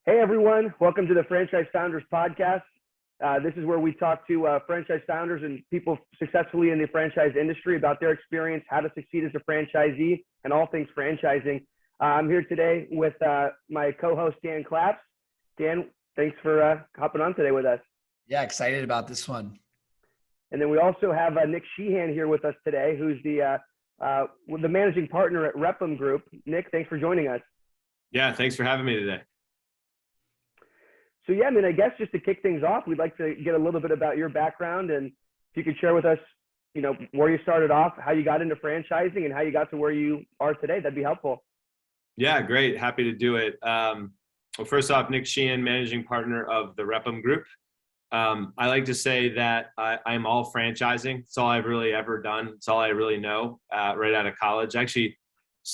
Hey everyone, welcome to the Franchise Founders Podcast. This is where we talk to franchise founders and people successfully in the franchise industry about their experience, how to succeed as a franchisee, and all things franchising. I'm here today with my co-host, Dan Claps. Dan, thanks for hopping on today with us. Yeah, excited about this one. And then we also have Nick Sheehan here with us today, who's the managing partner at Repum Group. Nick, thanks for joining us. Yeah, thanks for having me today. So yeah, I guess just to kick things off, we'd like to get a little bit about your background, and if you could share with us, where you started off, how you got into franchising, and how you got to where you are today. That'd be helpful. Yeah, great. Happy to do it. Well, first off, Nick Sheehan, managing partner of the Repum Group. I like to say that I'm all franchising. It's all I've really ever done. It's all I really know right out of college. Actually,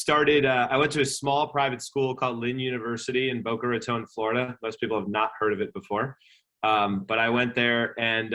I went to a small private school called Lynn University in Boca Raton, Florida. Most people have not heard of it before. But I went there, and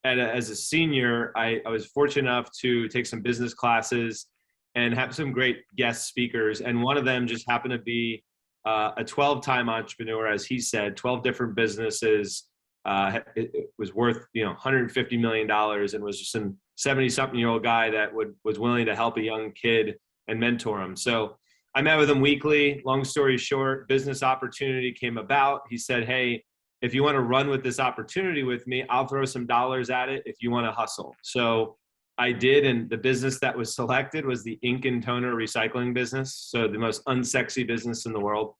as a senior, I was fortunate enough to take some business classes and have some great guest speakers. And one of them just happened to be a 12-time entrepreneur, as he said, 12 different businesses. It was worth $150 million, and was just a 70-something-year-old guy that was willing to help a young kid and mentor him. So I met with him weekly. Long story short, business opportunity came about. He said, hey, if you want to run with this opportunity with me, I'll throw some dollars at it if you want to hustle. So I did, and the business that was selected was the ink and toner recycling business, so the most unsexy business in the world.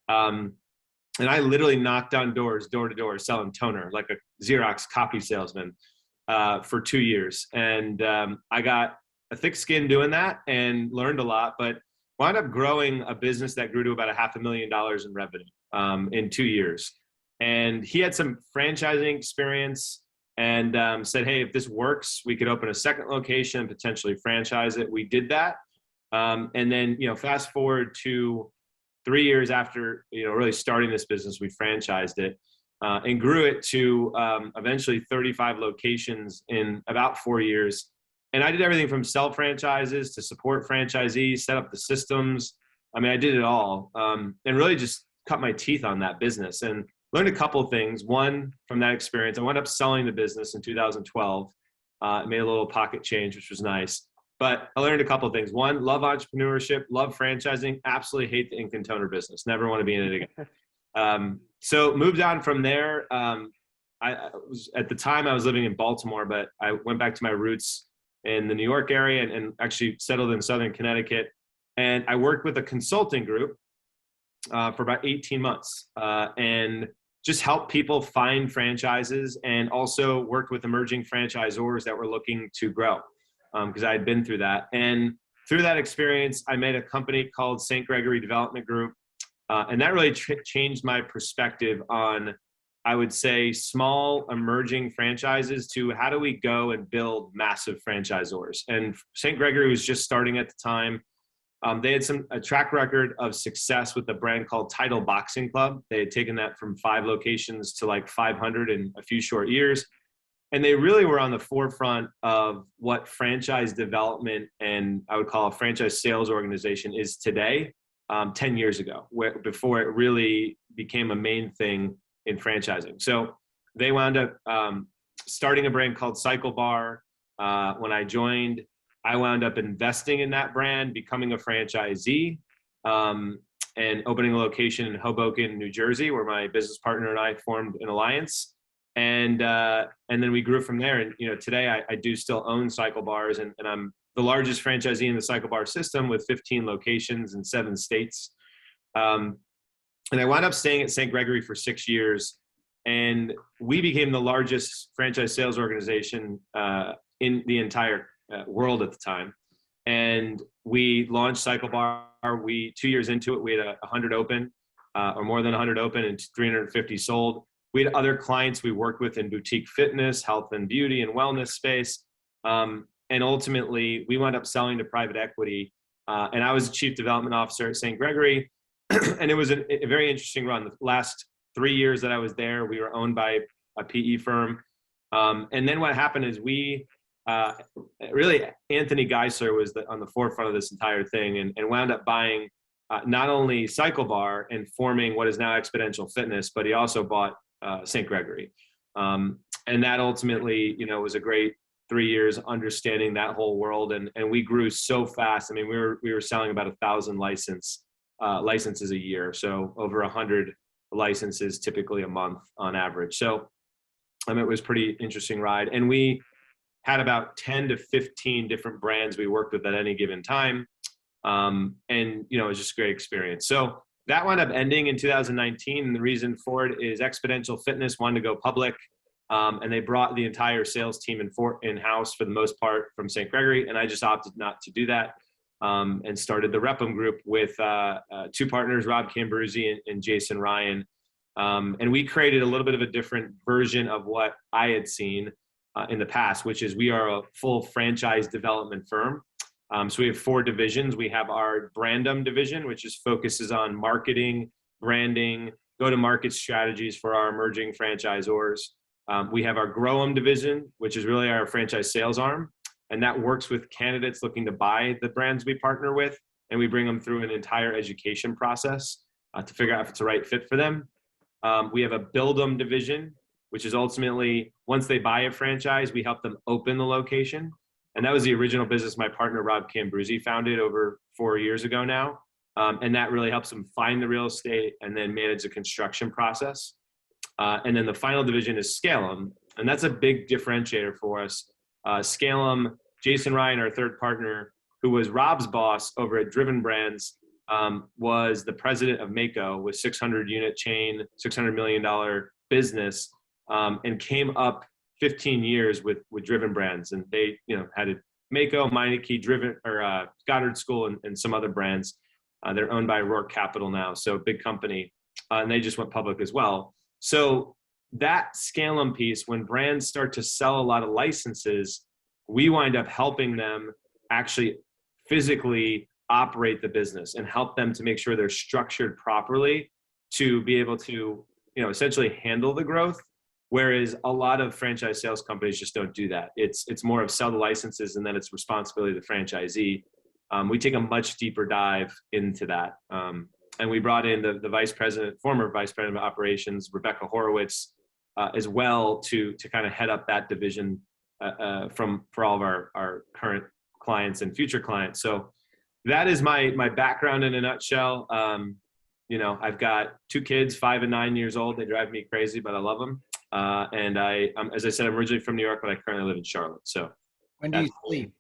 And I literally knocked on doors, door to door, selling toner like a Xerox copy salesman for 2 years. And I got a thick skin doing that and learned a lot, but wound up growing a business that grew to about $500,000 in revenue in 2 years. And he had some franchising experience and said, hey, if this works, we could open a second location, potentially franchise it. We did that. And then, fast forward to 3 years after, really starting this business, we franchised it and grew it to eventually 35 locations in about 4 years. And I did everything from sell franchises to support franchisees, set up the systems. I did it all, and really just cut my teeth on that business and learned a couple of things. One, from that experience, I wound up selling the business in 2012. Made a little pocket change, which was nice. But I learned a couple of things. One, love entrepreneurship, love franchising, absolutely hate the ink and toner business. Never want to be in it again. So moved on from there. At the time I was living in Baltimore, but I went back to my roots in the New York area and actually settled in Southern Connecticut. And I worked with a consulting group for about 18 months and just helped people find franchises, and also worked with emerging franchisors that were looking to grow because I had been through that. And through that experience, I made a company called St. Gregory Development Group. And that really changed my perspective on, I would say, small emerging franchises to how do we go and build massive franchisors. And St. Gregory was just starting at the time. They had a track record of success with a brand called Title Boxing Club. They had taken that from 5 locations to like 500 in a few short years. And they really were on the forefront of what franchise development, and I would call a franchise sales organization, is today, 10 years ago, before it really became a main thing in franchising. So they wound up starting a brand called Cycle Bar. When I joined, I wound up investing in that brand, becoming a franchisee, and opening a location in Hoboken, New Jersey, where my business partner and I formed an alliance. And then we grew from there. And today I do still own Cycle Bars, and I'm the largest franchisee in the Cycle Bar system with 15 locations in 7 states. And I wound up staying at St. Gregory for 6 years, and we became the largest franchise sales organization in the entire world at the time. And we launched Cycle Bar. 2 years into it, we had 100 open, or more than 100 open, and 350 sold. We had other clients we worked with in boutique fitness, health and beauty, and wellness space. And ultimately, we wound up selling to private equity. And I was the chief development officer at St. Gregory. And it was a very interesting run. The last 3 years that I was there, we were owned by a PE firm. And then what happened is really Anthony Geisler was on the forefront of this entire thing, and wound up buying not only Cycle Bar and forming what is now Exponential Fitness, but he also bought St. Gregory. And that ultimately, was a great 3 years understanding that whole world. And we grew so fast. I mean, we were selling about 1,000 licenses a year. So over 100 licenses typically a month on average. So it was pretty interesting ride. And we had about 10 to 15 different brands we worked with at any given time. And, it was just a great experience. So that wound up ending in 2019. And the reason for it is Exponential Fitness wanted to go public. And they brought the entire sales team in-house for the most part from St. Gregory. And I just opted not to do that and started the Repum Group with two partners, Rob Cambruzzi and Jason Ryan. And we created a little bit of a different version of what I had seen in the past, which is we are a full franchise development firm. So we have 4 divisions. We have our Brandum division, which focuses on marketing, branding, go-to-market strategies for our emerging franchisors. We have our Grow'em division, which is really our franchise sales arm. And that works with candidates looking to buy the brands we partner with. And we bring them through an entire education process to figure out if it's the right fit for them. We have a Build'em division, which is ultimately once they buy a franchise, we help them open the location. And that was the original business my partner, Rob Cambruzzi, founded over 4 years ago now. And that really helps them find the real estate and then manage the construction process. And then the final division is Scale'em. And that's a big differentiator for us. Scale'em, Jason Ryan, our third partner, who was Rob's boss over at Driven Brands, was the president of Mako with 600 unit chain, $600 million business, and came up 15 years with Driven Brands. And they, had a Mako, Meineke, Driven, or Goddard School, and some other brands. They're owned by Rourke Capital now, so big company. And they just went public as well. So that Scale'em piece, when brands start to sell a lot of licenses, we wind up helping them actually physically operate the business and help them to make sure they're structured properly to be able to, essentially handle the growth. Whereas a lot of franchise sales companies just don't do that. It's more of sell the licenses and then it's responsibility of the franchisee. We take a much deeper dive into that. And we brought in the former vice president of operations, Rebecca Horowitz, as well to kind of head up that division for all of our current clients and future clients. So that is my background in a nutshell. I've got 2 kids, 5 and 9 years old. They drive me crazy, but I love them. And as I said, I'm originally from New York, but I currently live in Charlotte. So When do you sleep?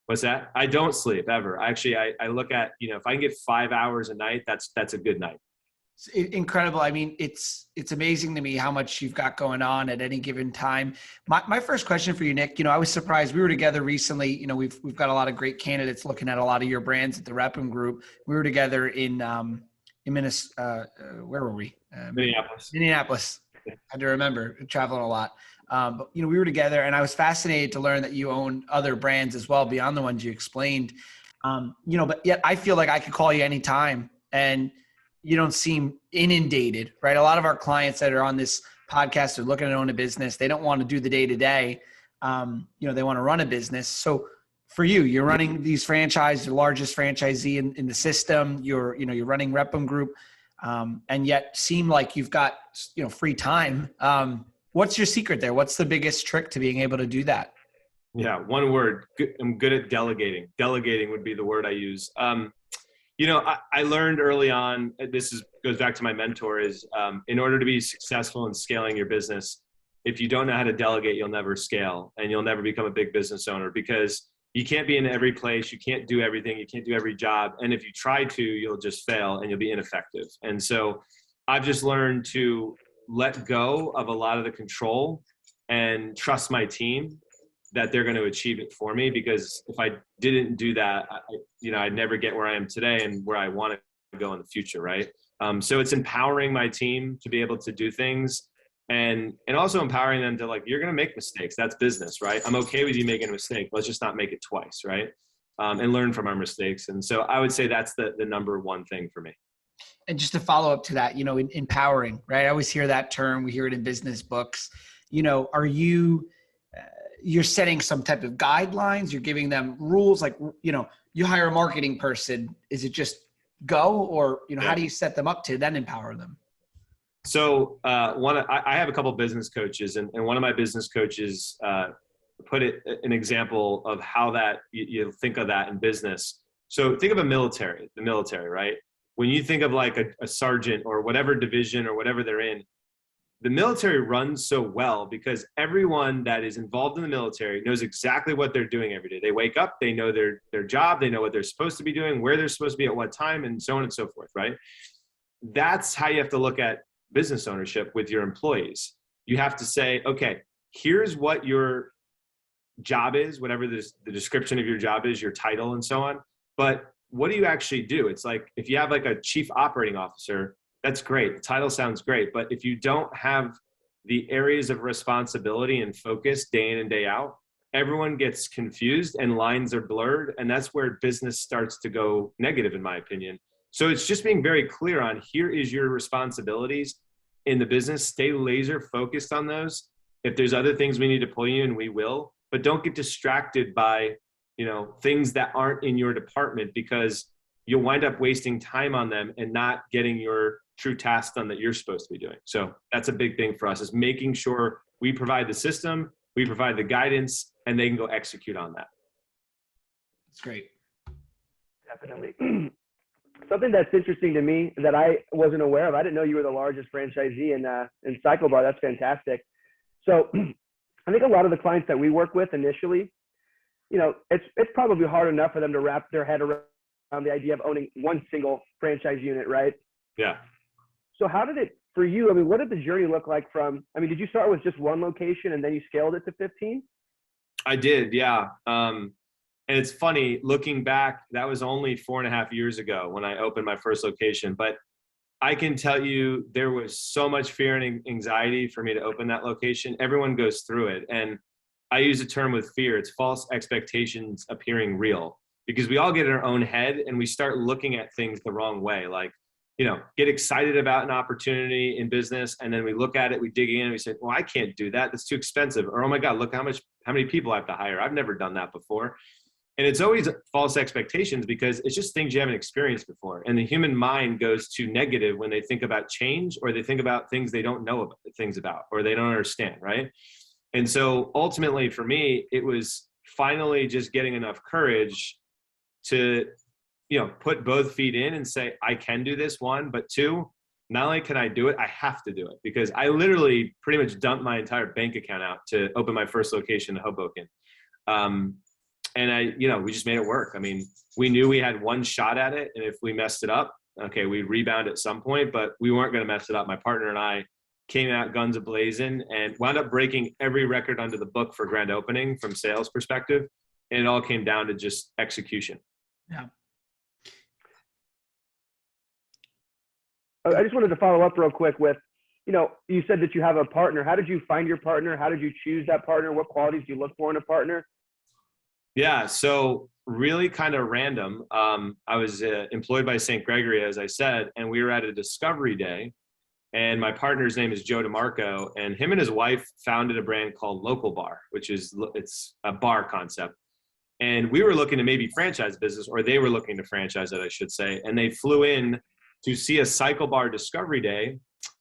What's that? I don't sleep ever. Actually, I look at, if I can get 5 hours a night, that's a good night. Incredible. I mean, it's amazing to me how much you've got going on at any given time. My first question for you, Nick, I was surprised. We were together recently. We've got a lot of great candidates looking at a lot of your brands at the Repum Group. We were together in Minnesota. Where were we? Minneapolis. I had to remember, traveling a lot. But we were together, and I was fascinated to learn that you own other brands as well beyond the ones you explained. But yet I feel like I could call you anytime, and you don't seem inundated, right? A lot of our clients that are on this podcast are looking to own a business. They don't want to do the day-to-day. They want to run a business. So for you, you're running these franchises, the largest franchisee in the system. You're running Repum Group, and yet seem like you've got, free time. What's your secret there? What's the biggest trick to being able to do that? Yeah, one word. I'm good at delegating. Delegating would be the word I use. I learned early on, goes back to my mentor, is in order to be successful in scaling your business, if you don't know how to delegate, you'll never scale and you'll never become a big business owner, because you can't be in every place. You can't do everything. You can't do every job. And if you try to, you'll just fail and you'll be ineffective. And so I've just learned to let go of a lot of the control and trust my team that they're going to achieve it for me. Because if I didn't do that, I'd never get where I am today and where I want to go in the future. Right. So it's empowering my team to be able to do things, and also empowering them to, like, you're going to make mistakes. That's business, right? I'm okay with you making a mistake. Let's just not make it twice. Right. And learn from our mistakes. And so I would say that's the number one thing for me. And just to follow up to that, empowering, right? I always hear that term. We hear it in business books. Are you're setting some type of guidelines? You're giving them rules, like, you hire a marketing person. Is it just go, or, you know, Yeah. how do you set them up to then empower them? So I have a couple business coaches, and one of my business coaches put an example of how that you think of that in business. So think of the military, right? When you think of like a sergeant or whatever division or whatever they're in, the military runs so well because everyone that is involved in the military knows exactly what they're doing every day. They wake up, they know their job, they know what they're supposed to be doing, where they're supposed to be at what time, and so on and so forth, right? That's how you have to look at business ownership with your employees. You have to say, okay, here's what your job is, whatever the description of your job is, your title and so on. But what do you actually do? It's like, if you have like a chief operating officer, that's great. The title sounds great. But if you don't have the areas of responsibility and focus day in and day out, everyone gets confused and lines are blurred. And that's where business starts to go negative, in my opinion. So it's just being very clear on, here is your responsibilities in the business. Stay laser focused on those. If there's other things we need to pull you in, we will, but don't get distracted by, you know, things that aren't in your department, because you'll wind up wasting time on them and not getting your true task done that you're supposed to be doing. So that's a big thing for us, is making sure we provide the system, we provide the guidance, and they can go execute on that. That's great. Definitely. Something that's interesting to me that I wasn't aware of, I didn't know you were the largest franchisee in Cycle Bar. That's fantastic. So I think a lot of the clients that we work with initially, you know, it's probably hard enough for them to wrap their head around the idea of owning one single franchise unit, right? Yeah. So how did it, for you, I mean, what did the journey look like from, I mean, did you start with just one location and then you scaled it to 15? I did, yeah. And it's funny, looking back, that was only 4.5 years ago when I opened my first location. But I can tell you, there was so much fear and anxiety for me to open that location. Everyone goes through it. And I use a term with fear. It's false expectations appearing real, because we all get in our own head and we start looking at things the wrong way. Like, you know, get excited about an opportunity in business, and then we look at it, we dig in, and we say, well, I can't do that. That's too expensive. Or, oh my God, look how many people I have to hire. I've never done that before. And it's always false expectations, because it's just things you haven't experienced before. And the human mind goes to negative when they think about change, or they think about things they don't know things about, or they don't understand, right? And so ultimately for me, it was finally just getting enough courage to, you know, put both feet in and say, I can do this, one, but two, not only can I do it, I have to do it, because I literally pretty much dumped my entire bank account out to open my first location in Hoboken. And we just made it work. I mean, we knew we had one shot at it, and if we messed it up, okay, we'd rebound at some point, but we weren't going to mess it up. My partner and I came out guns a-blazing and wound up breaking every record under the book for grand opening from sales perspective. And it all came down to just execution. Yeah. I just wanted to follow up real quick with, you know, you said that you have a partner. How did you find your partner? How did you choose that partner? What qualities do you look for in a partner? Yeah, so really kind of random. I was employed by St. Gregory, as I said, and we were at a discovery day, and my partner's name is Joe DeMarco, and him and his wife founded a brand called Local Bar, it's a bar concept. And we were looking to maybe franchise business, or they were looking to franchise it, I should say. And they flew in to see a Cycle Bar discovery day.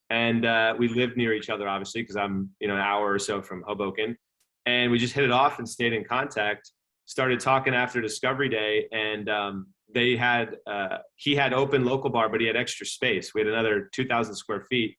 And we lived near each other, obviously, because I'm, an hour or so from Hoboken. And we just hit it off and stayed in contact, started talking after discovery day. And he had open Local Bar, but he had extra space. We had another 2,000 square feet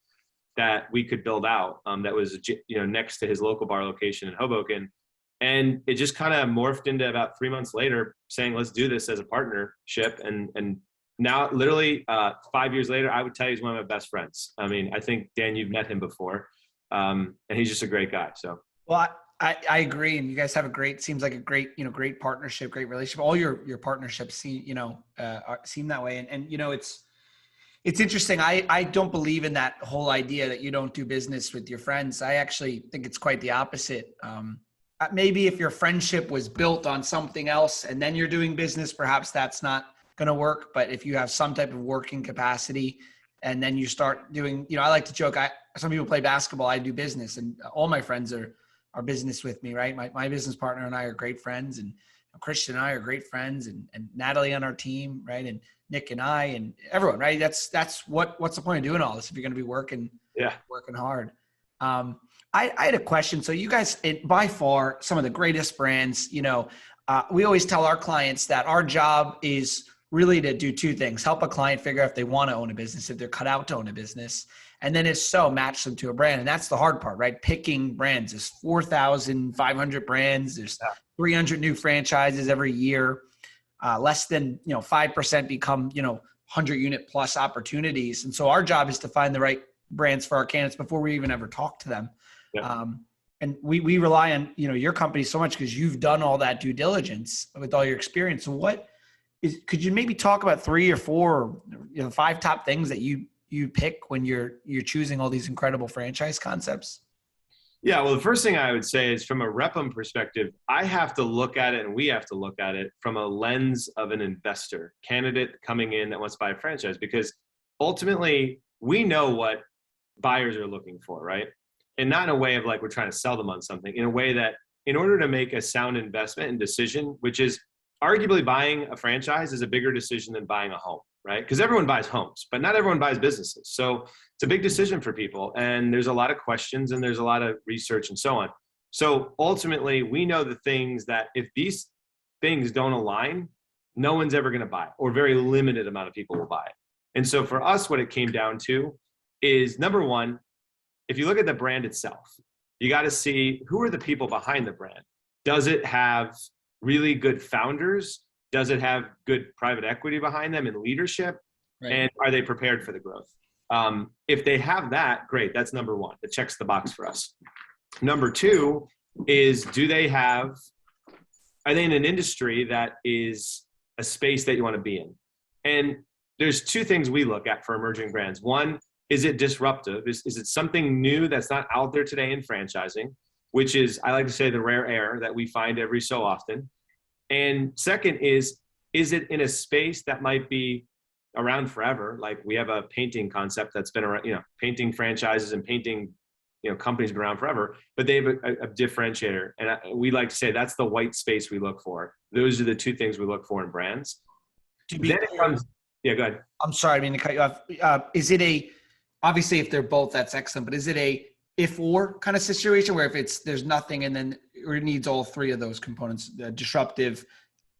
that we could build out that was, next to his Local Bar location in Hoboken. And it just kind of morphed into about 3 months later saying, let's do this as a partnership. And now literally 5 years later, I would tell you he's one of my best friends. I mean, I think, Dan, you've met him before. And he's just a great guy. So, well, I agree. And you guys have seems like a great partnership, great relationship. All your partnerships seem that way. And it's interesting. I don't believe in that whole idea that you don't do business with your friends. I actually think it's quite the opposite. Maybe if your friendship was built on something else and then you're doing business, perhaps that's not going to work. But if you have some type of working capacity and then you start doing, I like to joke, some people play basketball, I do business, and all my friends are business with me, right? My business partner and I are great friends. And Christian and I are great friends, and Natalie on our team, right? And Nick and I and everyone, right? That's what's the point of doing all this if you're going to be working hard. I had a question. So you guys, by far, some of the greatest brands, we always tell our clients that our job is really to do two things: help a client figure out if they want to own a business, if they're cut out to own a business, and then match them to a brand. And that's the hard part, right? Picking brands. There's 4,500 brands. There's 300 new franchises every year. Less than 5% become 100 unit plus opportunities. And so our job is to find the right brands for our candidates before we even ever talk to them. Yeah. And we rely on your company so much because you've done all that due diligence with all your experience. So could you maybe talk about 3 or 4 or 5 top things that you pick when you're choosing all these incredible franchise concepts? Yeah, well, the first thing I would say is from a Repum perspective, I have to look at it, and we have to look at it from a lens of an investor candidate coming in that wants to buy a franchise, because ultimately we know what buyers are looking for, right? And not in a way of like we're trying to sell them on something, in a way that in order to make a sound investment and decision, which is arguably buying a franchise is a bigger decision than buying a home, right? Because everyone buys homes, but not everyone buys businesses. So it's a big decision for people. And there's a lot of questions and there's a lot of research and so on. So ultimately, we know the things that if these things don't align, no one's ever going to buy it, or very limited amount of people will buy it. And so for us, what it came down to is, number one, if you look at the brand itself, you got to see who are the people behind the brand. Does it have really good founders? Does it have good private equity behind them and leadership? Right. And are they prepared for the growth? If they have that, great. That's number one. That checks the box for us. Number two is, are they in an industry that is a space that you want to be in? And there's 2 things we look at for emerging brands. One, is it disruptive? Is it something new that's not out there today in franchising, which is, I like to say, the rare air that we find every so often. And second is it in a space that might be around forever? Like we have a painting concept that's been around, painting franchises and painting, companies been around forever, but they have a differentiator. And we like to say that's the white space we look for. Those are the 2 things we look for in brands. Yeah, go ahead. I'm sorry, I mean to cut you off. Is it obviously if they're both, that's excellent, but is it a if-or kind of situation where if there's nothing and then it needs all 3 of those components, disruptive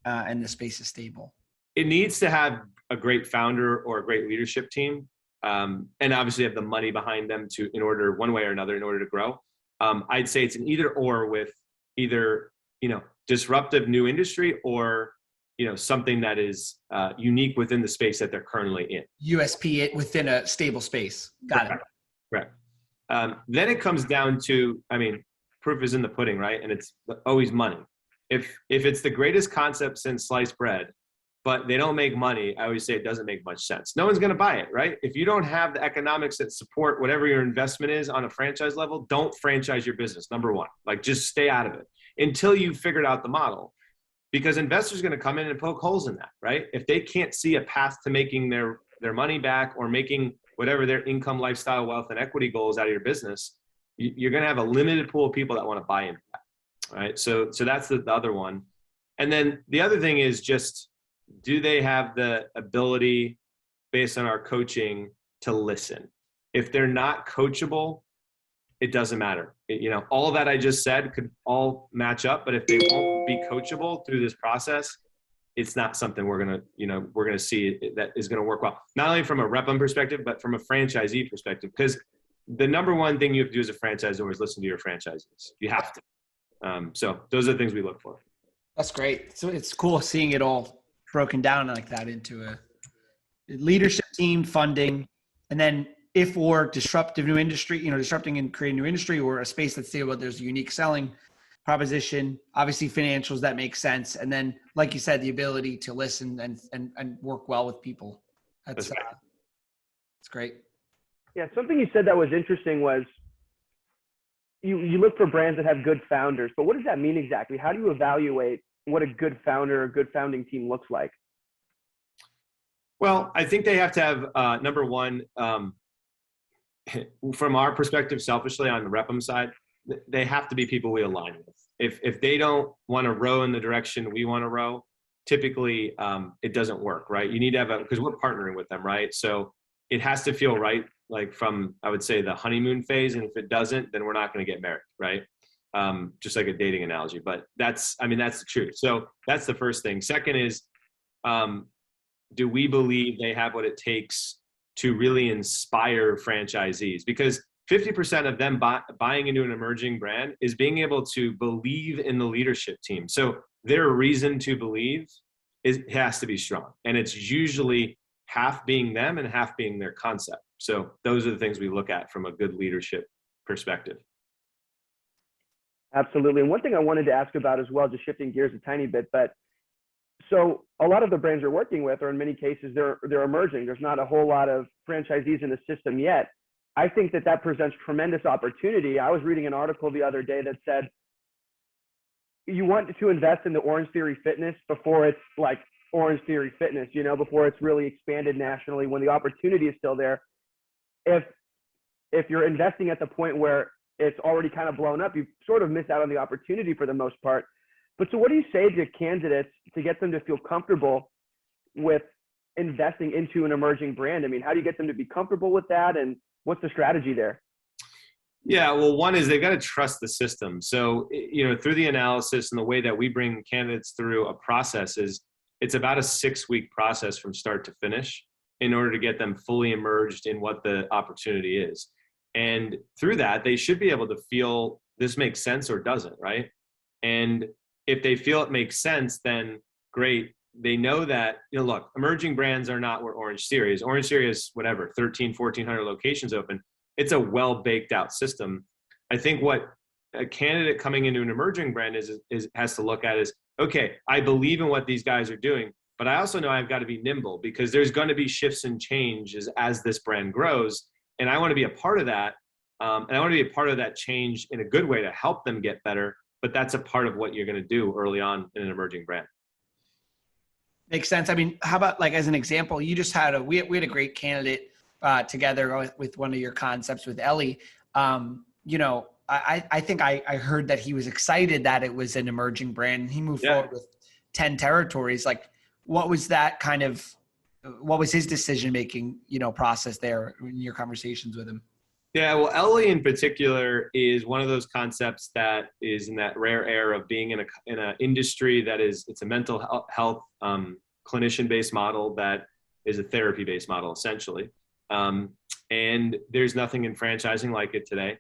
and the space is stable? It needs to have a great founder or a great leadership team, and obviously have the money behind them in order, one way or another, in order to grow. I'd say it's an either or, with either, disruptive new industry or, something that is unique within the space that they're currently in. USP within a stable space. Got it. Correct. Then it comes down to, proof is in the pudding, right? And it's always money. If it's the greatest concept since sliced bread, but they don't make money, I always say it doesn't make much sense. No one's going to buy it, right? If you don't have the economics that support whatever your investment is on a franchise level, don't franchise your business, number one. Like, just stay out of it until you've figured out the model. Because investors are going to come in and poke holes in that, right? If they can't see a path to making their money back or making whatever their income, lifestyle, wealth, and equity goals out of your business, you're going to have a limited pool of people that want to buy into that, right? So that's the other one. And then the other thing is just, do they have the ability, based on our coaching, to listen? If they're not coachable, it doesn't matter. All that I just said could all match up, but if they won't be coachable through this process, it's not something we're going to see that is going to work well. Not only from a Repum perspective, but from a franchisee perspective, because the number one thing you have to do as a franchisor is listen to your franchisees. You have to. So those are the things we look for. That's great. So it's cool seeing it all broken down like that into a leadership team, funding, and then if or disruptive new industry, disrupting and creating new industry, or a space that's stable, there's a unique selling proposition, obviously financials that make sense. And then, like you said, the ability to listen and work well with people. That's great. Yeah. Something you said that was interesting was you look for brands that have good founders, but what does that mean exactly? How do you evaluate what a good founder or good founding team looks like? Well, I think they have to have, number one, from our perspective, selfishly on the Repum side, they have to be people we align with. if they don't want to row in the direction we want to row, typically it doesn't work, right? You need to have because we're partnering with them, right? So it has to feel right, like from, I would say, the honeymoon phase. And if it doesn't, then we're not going to get married, right? Just like a dating analogy, but that's the truth. So that's the first thing. Second is, do we believe they have what it takes to really inspire franchisees? Because 50% of them buying into an emerging brand is being able to believe in the leadership team. So their reason to believe has to be strong. And it's usually half being them and half being their concept. So those are the things we look at from a good leadership perspective. Absolutely. And one thing I wanted to ask about as well, just shifting gears a tiny bit, but so a lot of the brands you're working with, or in many cases, they're emerging. There's not a whole lot of franchisees in the system yet. I think that presents tremendous opportunity. I was reading an article the other day that said you want to invest in the Orange Theory Fitness before it's like Orange Theory Fitness, before it's really expanded nationally, when the opportunity is still there. If you're investing at the point where it's already kind of blown up, you sort of miss out on the opportunity for the most part. But so what do you say to candidates to get them to feel comfortable with investing into an emerging brand? I mean, how do you get them to be comfortable with that? And what's the strategy there? Yeah, well, one is they've got to trust the system. So, through the analysis and the way that we bring candidates through a process is it's about a 6-week process from start to finish in order to get them fully immersed in what the opportunity is. And through that, they should be able to feel this makes sense or doesn't, right? And if they feel it makes sense, then great. They know that, look, emerging brands are not where Orange Theory is. Orange Theory is whatever, 1,400 locations open. It's a well-baked out system. I think what a candidate coming into an emerging brand has to look at is, okay, I believe in what these guys are doing, but I also know I've got to be nimble because there's going to be shifts and changes as this brand grows. And I want to be a part of that. And I want to be a part of that change in a good way to help them get better. But that's a part of what you're going to do early on in an emerging brand. Makes sense. I mean, how about like as an example, you just had we had a great candidate together with one of your concepts with Ellie. I think I heard that he was excited that it was an emerging brand. He moved forward with 10 territories. Like, what was his decision-making, process there in your conversations with him? Yeah, well, Ellie in particular is one of those concepts that is in that rare air of being in an industry that it's a mental health clinician-based model that is a therapy-based model essentially. And there's nothing in franchising like it today.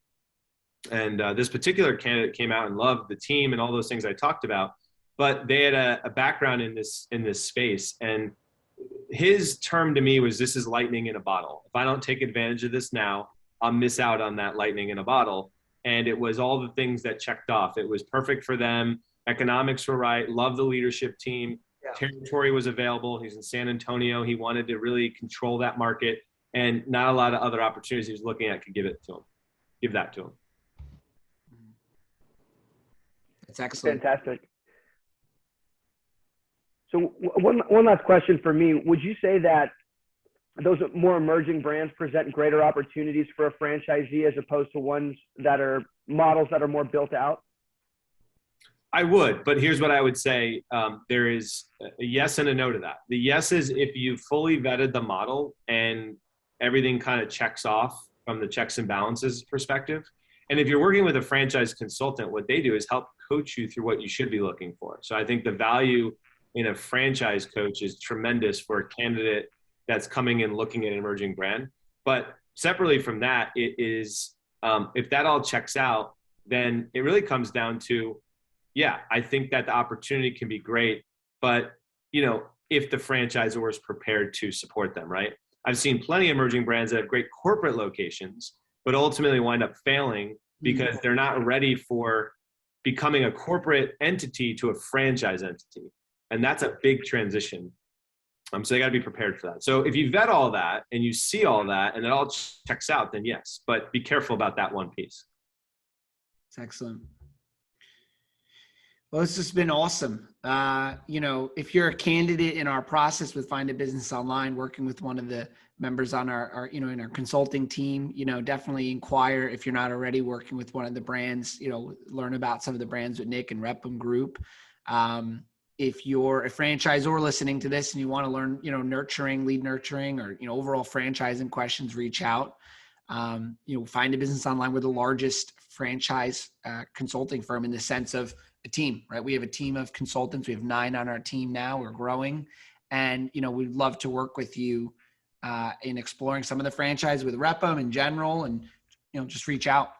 And this particular candidate came out and loved the team and all those things I talked about, but they had a background in this space. And his term to me was, this is lightning in a bottle. If I don't take advantage of this now, I'll miss out on that lightning in a bottle. And it was all the things that checked off. It was perfect for them. Economics were right. Loved the leadership team. Yeah. Territory was available. He's in San Antonio. He wanted to really control that market, and not a lot of other opportunities he was looking at could give that to him. That's excellent. Fantastic. So one last question for me. Would you say that those more emerging brands present greater opportunities for a franchisee as opposed to ones that are models that are more built out? I would, but here's what I would say. There is a yes and a no to that. The yes is if you fully vetted the model and everything kind of checks off from the checks and balances perspective. And if you're working with a franchise consultant, what they do is help coach you through what you should be looking for. So I think the value in a franchise coach is tremendous for a candidate that's coming in looking at an emerging brand. But separately from that, it is, if that all checks out, then it really comes down to, yeah, I think that the opportunity can be great, but if the franchisor is prepared to support them, right? I've seen plenty of emerging brands that have great corporate locations, but ultimately wind up failing because they're not ready for becoming a corporate entity to a franchise entity. And that's a big transition. So they got to be prepared for that. So if you vet all that and you see all that and it all checks out, then yes, but be careful about that one piece. That's excellent. Well, this has been awesome. If you're a candidate in our process with Find a Business Online, working with one of the members on our in our consulting team, definitely inquire if you're not already working with one of the brands, learn about some of the brands with Nick and Repum Group. If you're a franchisor listening to this and you want to learn, nurturing, lead nurturing, or, overall franchising questions, reach out. Find a Business Online. We're the largest franchise consulting firm in the sense of a team, right? We have a team of consultants. We have 9 on our team now. We're growing. And, we'd love to work with you in exploring some of the franchise with Repum in general. And, just reach out.